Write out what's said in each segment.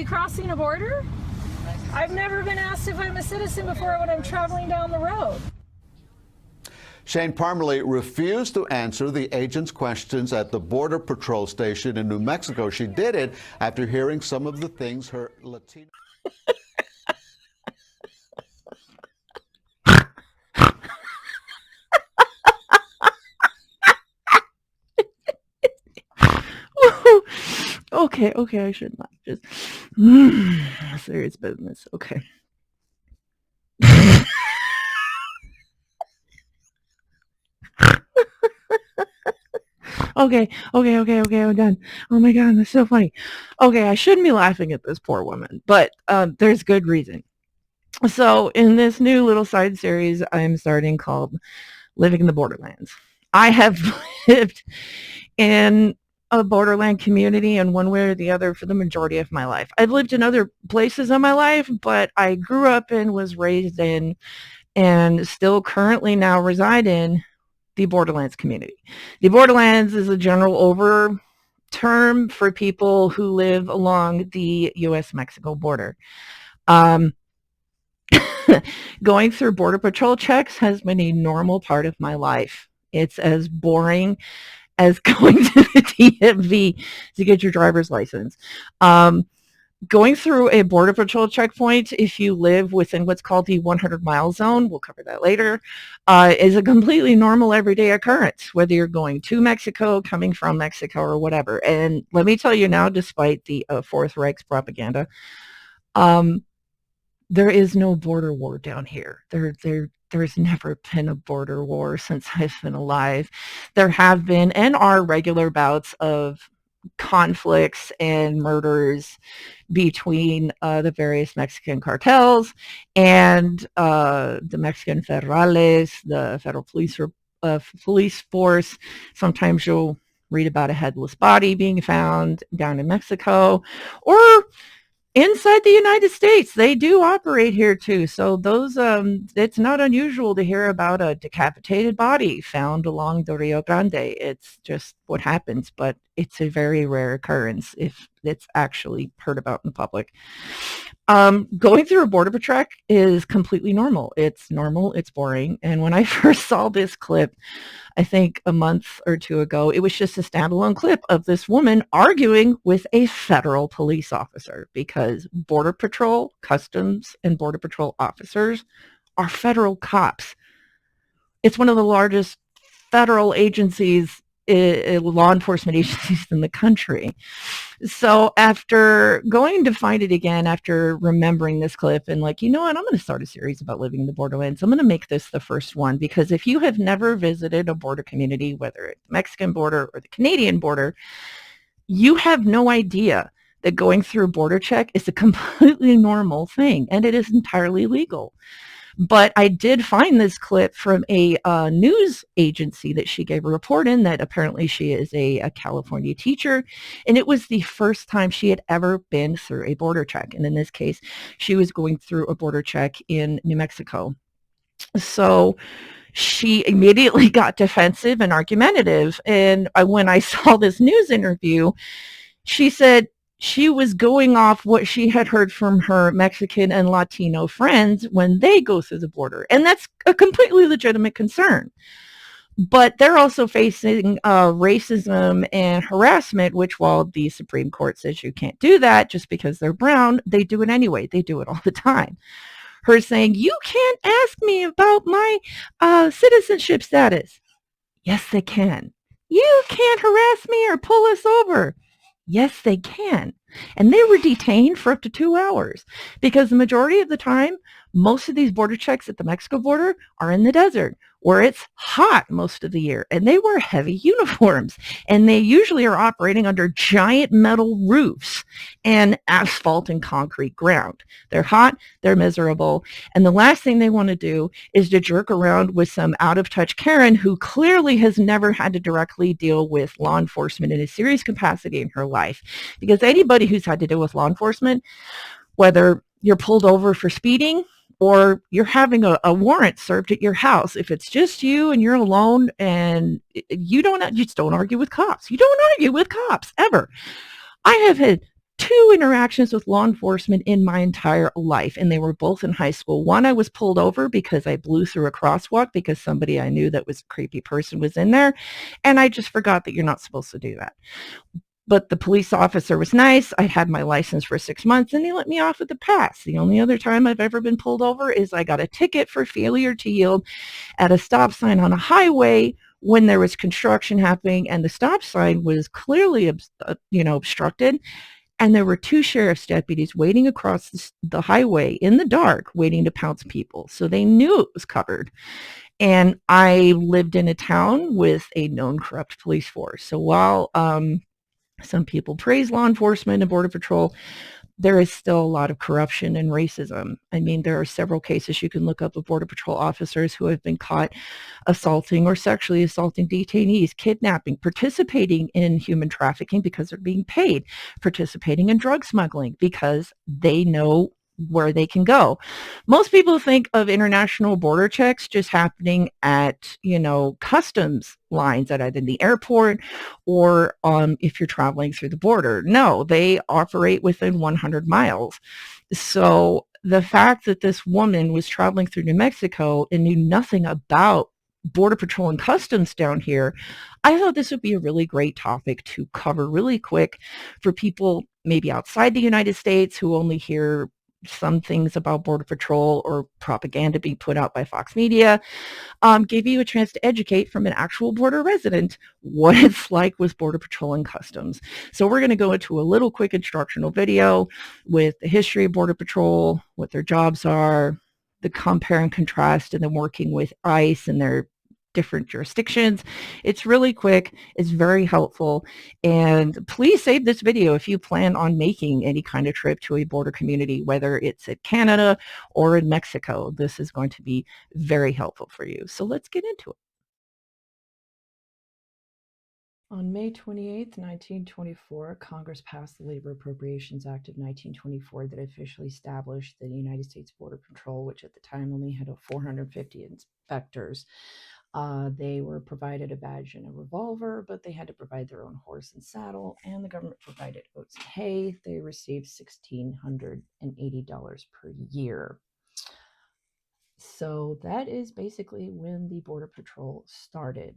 crossing a border? I've never been asked if I'm a citizen before when I'm traveling down the road. Shane Parmalee refused to answer the agent's questions at the Border Patrol station in New Mexico. She did it after hearing some of the things her Latino... Okay, I should not just serious business. Okay. Okay, I'm done. Oh my God, that's so funny. Okay, I shouldn't be laughing at this poor woman, but there's good reason. So in this new little side series I'm starting called Living in the Borderlands, I have lived in a borderland community in one way or the other for the majority of my life. I've lived in other places in my life, but I grew up in, was raised in, and still currently now reside in the Borderlands community. The Borderlands is a general over term for people who live along the U.S.-Mexico border. Going through Border Patrol checks has been a normal part of my life. It's as boring as going to the DMV to get your driver's license. Going through a Border Patrol checkpoint, if you live within what's called the 100-mile zone, we'll cover that later, is a completely normal everyday occurrence, whether you're going to Mexico, coming from Mexico, or whatever. And let me tell you now, despite the Fourth Reich's propaganda, there is no border war down here. There's never been a border war since I've been alive. There have been and are regular bouts of conflicts and murders between the various Mexican cartels and the Mexican federales, the federal police force. Sometimes you'll read about a headless body being found down in Mexico, or inside the United States. They do operate here too. So those, it's not unusual to hear about a decapitated body found along the Rio Grande. It's just what happens, but it's a very rare occurrence if it's actually heard about in public. Going through a border patrol is completely normal. It's normal. It's boring. And when I first saw this clip, I think a month or two ago, it was just a standalone clip of this woman arguing with a federal police officer, because Border Patrol, Customs, and Border Patrol officers are federal cops. It's one of the largest federal agencies, law enforcement agencies in the country. So after going to find it again, after remembering this clip and like, you know what, I'm going to start a series about living in the borderlands. I'm going to make this the first one, because if you have never visited a border community, whether it's the Mexican border or the Canadian border, you have no idea that going through a border check is a completely normal thing, and it is entirely legal. But I did find this clip from a news agency that she gave a report in, that apparently she is a California teacher, and it was the first time she had ever been through a border check. And in this case, she was going through a border check in New Mexico. So she immediately got defensive and argumentative. And when I saw this news interview, she said she was going off what she had heard from her Mexican and Latino friends when they go through the border. And that's a completely legitimate concern. But they're also facing racism and harassment, which, while the Supreme Court says you can't do that just because they're brown, they do it anyway. They do it all the time. Her saying, you can't ask me about my citizenship status. Yes, they can. You can't harass me or pull us over. Yes, they can. And they were detained for up to 2 hours, because the majority of the time, most of these border checks at the Mexico border are in the desert, where it's hot most of the year, and they wear heavy uniforms, and they usually are operating under giant metal roofs and asphalt and concrete ground. They're hot, they're miserable, and the last thing they want to do is to jerk around with some out-of-touch Karen who clearly has never had to directly deal with law enforcement in a serious capacity in her life. Because anybody who's had to deal with law enforcement, whether you're pulled over for speeding or you're having a warrant served at your house, if it's just you and you're alone and you just don't argue with cops. You don't argue with cops ever. I have had two interactions with law enforcement in my entire life, and they were both in high school. One, I was pulled over because I blew through a crosswalk because somebody I knew that was a creepy person was in there, and I just forgot that you're not supposed to do that. But the police officer was nice. I had my license for 6 months, and he let me off with a pass. The only other time I've ever been pulled over is I got a ticket for failure to yield at a stop sign on a highway when there was construction happening, and the stop sign was clearly obstructed, and there were two sheriff's deputies waiting across the highway in the dark, waiting to pounce people. So they knew it was covered. And I lived in a town with a known corrupt police force. So while some people praise law enforcement and Border Patrol, there is still a lot of corruption and racism. I mean, there are several cases you can look up of Border Patrol officers who have been caught assaulting or sexually assaulting detainees, kidnapping, participating in human trafficking because they're being paid, participating in drug smuggling because they know where they can go. Most people think of international border checks just happening at, customs lines at either the airport or if you're traveling through the border. No, they operate within 100 miles. So the fact that this woman was traveling through New Mexico and knew nothing about Border Patrol and Customs down here, I thought this would be a really great topic to cover really quick for people maybe outside the United States who only hear some things about Border Patrol or propaganda being put out by Fox Media. Give you a chance to educate from an actual border resident what it's like with Border Patrol and Customs. So we're going to go into a little quick instructional video with the history of Border Patrol, what their jobs are, the compare and contrast, and then working with ICE and their different jurisdictions. It's really quick. It's very helpful. And please save this video if you plan on making any kind of trip to a border community, whether it's at Canada or in Mexico. This is going to be very helpful for you. So let's get into it. On May 28, 1924, Congress passed the Labor Appropriations Act of 1924 that officially established the United States Border Patrol, which at the time only had 450 inspectors. They were provided a badge and a revolver, but they had to provide their own horse and saddle, and the government provided oats and hay. They received $1,680 per year. So that is basically when the Border Patrol started.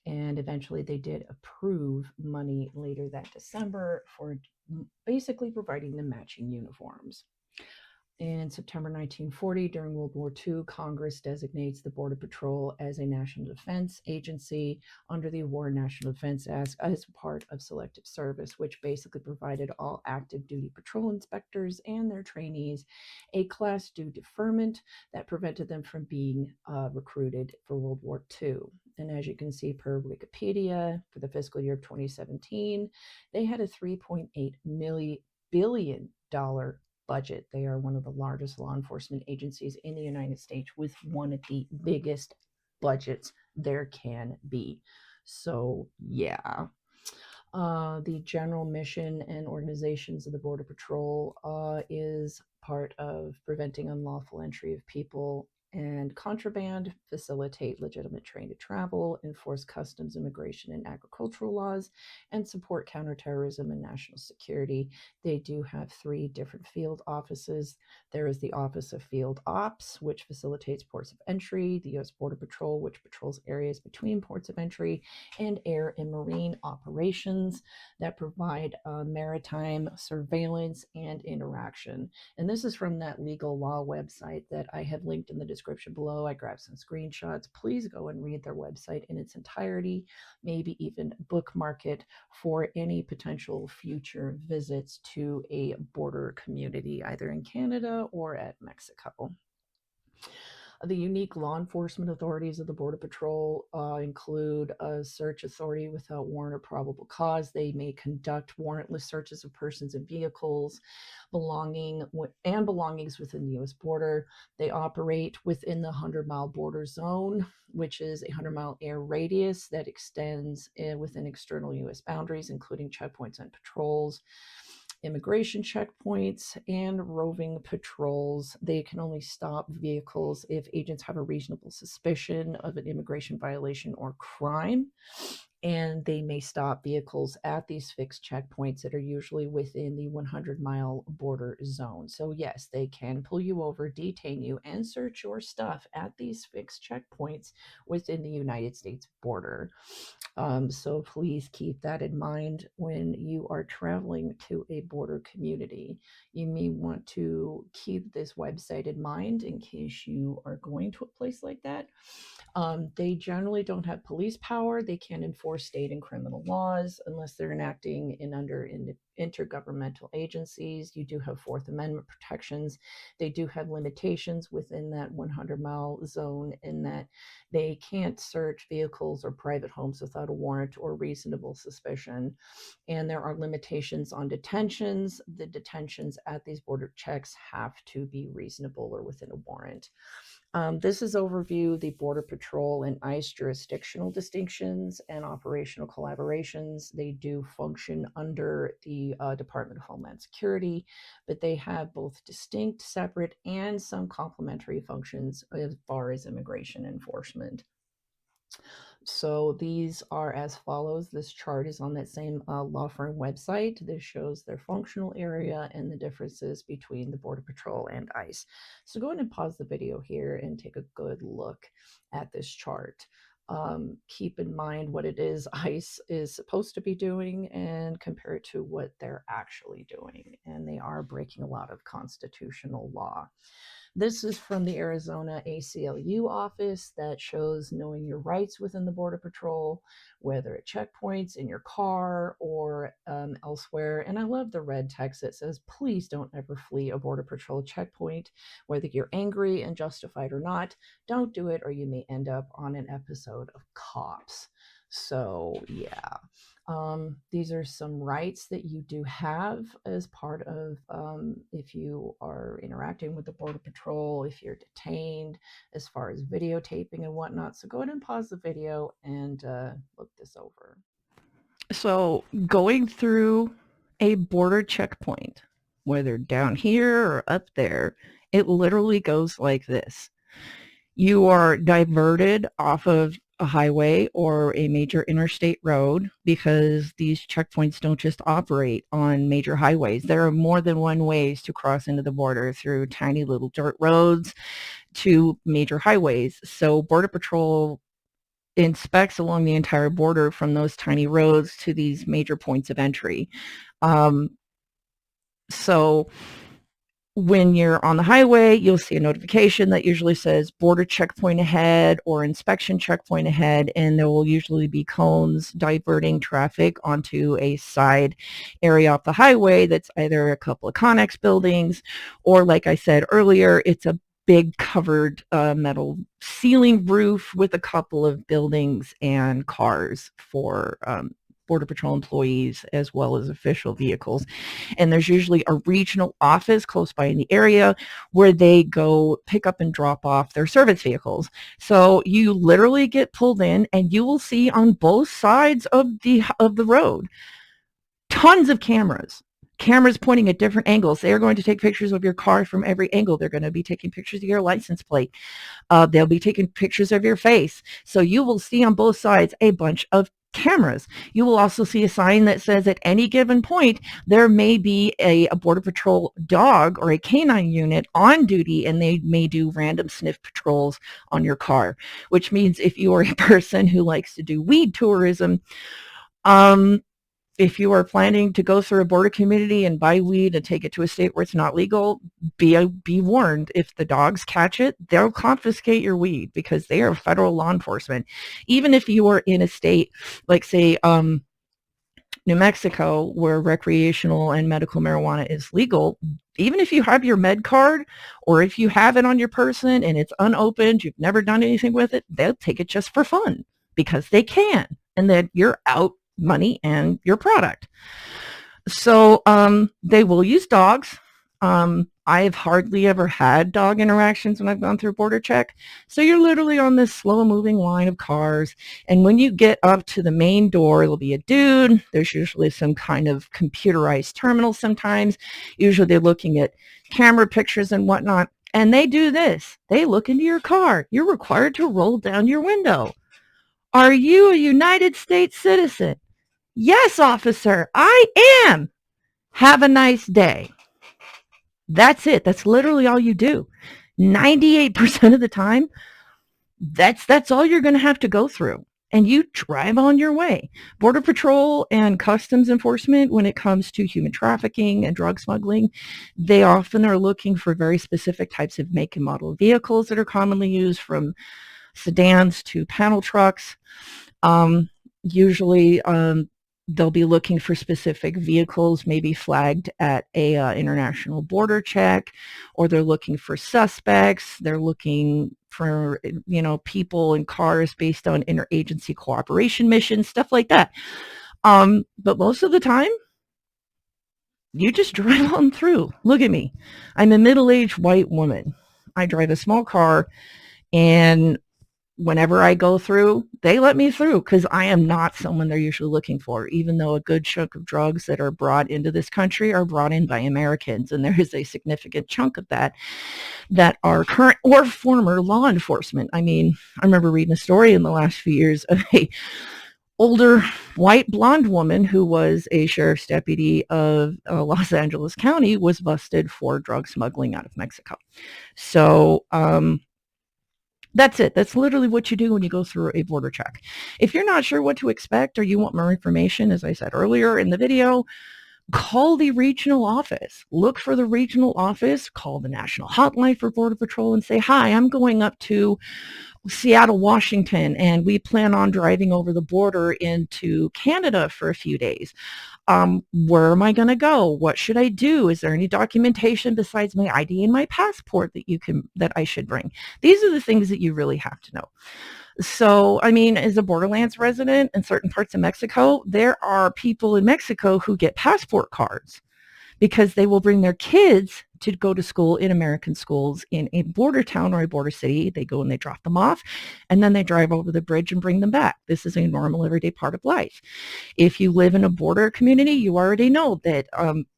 And eventually they did approve money later that December for basically providing the matching uniforms. In September 1940, during World War II, Congress designates the Border Patrol as a national defense agency under the War National Defense Act as part of selective service, which basically provided all active duty patrol inspectors and their trainees a class due deferment that prevented them from being recruited for World War II. And as you can see per Wikipedia, for the fiscal year of 2017, they had a $3.8 billion budget. They are one of the largest law enforcement agencies in the United States with one of the biggest budgets there can be. So yeah. The general mission and organizations of the Border Patrol is part of preventing unlawful entry of people and contraband, facilitate legitimate trade to travel, enforce customs, immigration, and agricultural laws, and support counterterrorism and national security. They do have 3 different field offices. There is the Office of Field Ops, which facilitates ports of entry, the U.S. Border Patrol, which patrols areas between ports of entry, and Air and Marine Operations that provide maritime surveillance and interaction. And this is from that legal law website that I have linked in the description below. I grabbed some screenshots. Please go and read their website in its entirety, maybe even bookmark it for any potential future visits to a border community, either in Canada or at Mexico. The unique law enforcement authorities of the Border Patrol include a search authority without warrant or probable cause. They may conduct warrantless searches of persons and vehicles, belongings within the U.S. border. They operate within the 100-mile border zone, which is a 100-mile air radius that extends within external U.S. boundaries, including checkpoints and patrols, immigration checkpoints, and roving patrols. They can only stop vehicles if agents have a reasonable suspicion of an immigration violation or crime. and they may stop vehicles at these fixed checkpoints that are usually within the 100-mile border zone. So yes, they can pull you over, detain you, and search your stuff at these fixed checkpoints within the United States border. So please keep that in mind when you are traveling to a border community. You may want to keep this website in mind in case you are going to a place like that. They generally don't have police power. They can't enforce state and criminal laws unless they're enacting in intergovernmental agencies. You do have Fourth Amendment protections. They do have limitations within that 100-mile zone in that they can't search vehicles or private homes without a warrant or reasonable suspicion. And there are limitations on detentions. The detentions at these border checks have to be reasonable or within a warrant. This is overview the Border Patrol and ICE jurisdictional distinctions and operational collaborations. They do function under the Department of Homeland Security, but they have both distinct, separate, and some complementary functions as far as immigration enforcement. So these are as follows. This chart is on that same law firm website. This shows their functional area and the differences between the Border Patrol and ICE. So go ahead and pause the video here and take a good look at this chart. Keep in mind what it is ICE is supposed to be doing and compare it to what they're actually doing. And they are breaking a lot of constitutional law. This is from the Arizona ACLU office that shows knowing your rights within the Border Patrol, whether at checkpoints, in your car, or elsewhere. And I love the red text that says, please don't ever flee a Border Patrol checkpoint, whether you're angry and justified or not. Don't do it or you may end up on an episode of Cops. So yeah. These are some rights that you do have as part of if you are interacting with the Border Patrol, if you're detained, as far as videotaping and whatnot. So go ahead and pause the video and look this over. So going through a border checkpoint, whether down here or up there, it literally goes like this. You are diverted off of a highway or a major interstate road because these checkpoints don't just operate on major highways. There are more than one ways to cross into the border through tiny little dirt roads to major highways. So Border Patrol inspects along the entire border from those tiny roads to these major points of entry. So when you're on the highway, you'll see a notification that usually says border checkpoint ahead or inspection checkpoint ahead, and there will usually be cones diverting traffic onto a side area off the highway that's either a couple of Connex buildings or, like I said earlier, it's a big covered metal ceiling roof with a couple of buildings and cars for Border Patrol employees as well as official vehicles. And there's usually a regional office close by in the area where they go pick up and drop off their service vehicles. So you literally get pulled in and you will see on both sides of the road tons of cameras pointing at different angles. They are going to take pictures of your car from every angle. They're going to be taking pictures of your license plate. They'll be taking pictures of your face. So you will see on both sides a bunch of cameras. You will also see a sign that says at any given point there may be a Border Patrol dog or a canine unit on duty, and they may do random sniff patrols on your car, which means if you are a person who likes to do weed tourism, if you are planning to go through a border community and buy weed and take it to a state where it's not legal, be warned. If the dogs catch it, they'll confiscate your weed because they are federal law enforcement. Even if you are in a state like, say, New Mexico, where recreational and medical marijuana is legal, even if you have your med card or if you have it on your person and it's unopened, you've never done anything with it, they'll take it just for fun because they can. And then you're out money and your product. So they will use dogs. I've hardly ever had dog interactions when I've gone through border check. So you're literally on this slow moving line of cars. And when you get up to the main door, there'll be a dude. There's usually some kind of computerized terminal sometimes. Usually they're looking at camera pictures and whatnot. And they do this. They look into your car. You're required to roll down your window. Are you a United States citizen? Yes, officer, I am. Have a nice day. That's it. That's literally all you do. 98% of the time, that's all you're going to have to go through. And you drive on your way. Border Patrol and Customs Enforcement, when it comes to human trafficking and drug smuggling, they often are looking for very specific types of make and model vehicles that are commonly used, from sedans to panel trucks. Usually, they'll be looking for specific vehicles, maybe flagged at a international border check, or they're looking for suspects. They're looking for, people in cars based on interagency cooperation missions, stuff like that. But most of the time, you just drive on through. Look at me. I'm a middle-aged white woman. I drive a small car, and whenever I go through, they let me through because I am not someone they're usually looking for, even though a good chunk of drugs that are brought into this country are brought in by Americans. And there is a significant chunk of that are current or former law enforcement. I mean, I remember reading a story in the last few years of a older white blonde woman who was a sheriff's deputy of Los Angeles County was busted for drug smuggling out of Mexico. So, that's it. That's literally what you do when you go through a border check. If you're not sure what to expect or you want more information, as I said earlier in the video, call the regional office. Look for the regional office, call the national hotline for Border Patrol and say, hi, I'm going up to Seattle, Washington, and we plan on driving over the border into Canada for a few days. Where am I going to go? What should I do? Is there any documentation besides my ID and my passport that I should bring? These are the things that you really have to know. So, I mean, as a Borderlands resident in certain parts of Mexico, there are people in Mexico who get passport cards because they will bring their kids to go to school in American schools in a border town or a border city. They go and they drop them off, and then they drive over the bridge and bring them back. This is a normal everyday part of life. If you live in a border community, you already know that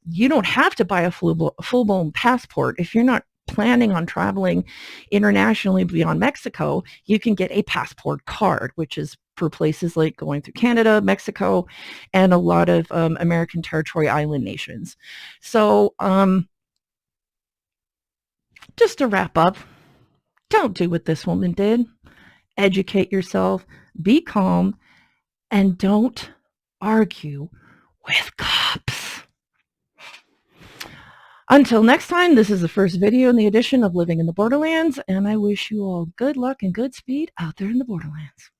you don't have to buy a full-blown passport. If you're not planning on traveling internationally beyond Mexico, you can get a passport card, which is for places like going through Canada, Mexico, and a lot of American territory island nations. So just to wrap up, don't do what this woman did. Educate yourself, be calm, and don't argue with cops. Until next time, this is the first video in the edition of Living in the Borderlands, and I wish you all good luck and good speed out there in the Borderlands.